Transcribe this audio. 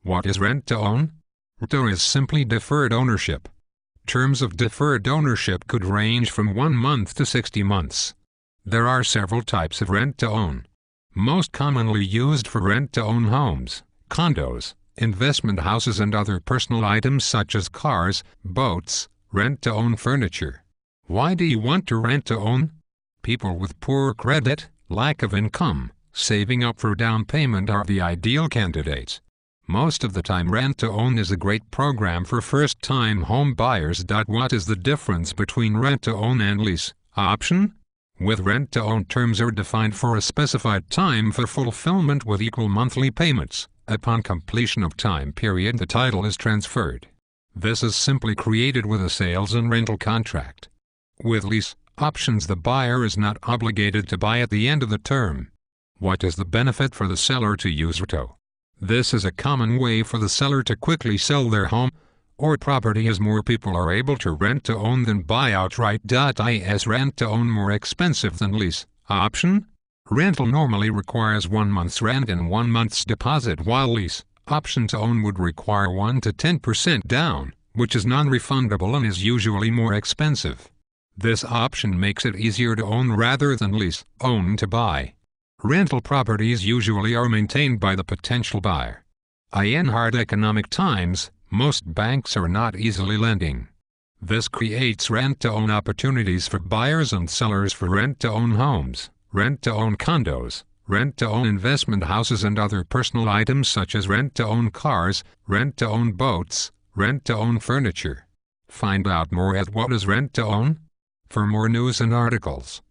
What is rent-to-own? Rent-to-own is simply deferred ownership. Terms of deferred ownership could range from 1 month to 60 months. There are several types of rent-to-own. Most commonly used for rent-to-own homes, condos, investment houses and other personal items such as cars, boats, rent-to-own furniture. Why do you want to rent-to-own? People with poor credit, lack of income, saving up for down payment are the ideal candidates. Most of the time rent-to-own is a great program for first-time home buyers. What is the difference between rent-to-own and lease option? With rent-to-own, terms are defined for a specified time for fulfillment with equal monthly payments. Upon completion of time period, the title is transferred. This is simply created with a sales and rental contract. With lease options, the buyer is not obligated to buy at the end of the term. What is the benefit for the seller to use rent-to-own? This is a common way for the seller to quickly sell their home or property, as more people are able to rent-to-own than buy outright. Is rent-to-own more expensive than lease option? Rental normally requires 1 month's rent and 1 month's deposit, while lease option to own would require 1 to 10% down, which is non-refundable and is usually more expensive. This option makes it easier to own rather than lease own to buy. Rental properties usually are maintained by the potential buyer. In hard economic times, most banks are not easily lending. This creates rent-to-own opportunities for buyers and sellers for rent-to-own homes, rent-to-own condos, rent-to-own investment houses and other personal items such as rent-to-own cars, rent-to-own boats, rent-to-own furniture. Find out more at What is Rent-to-Own? For more news and articles,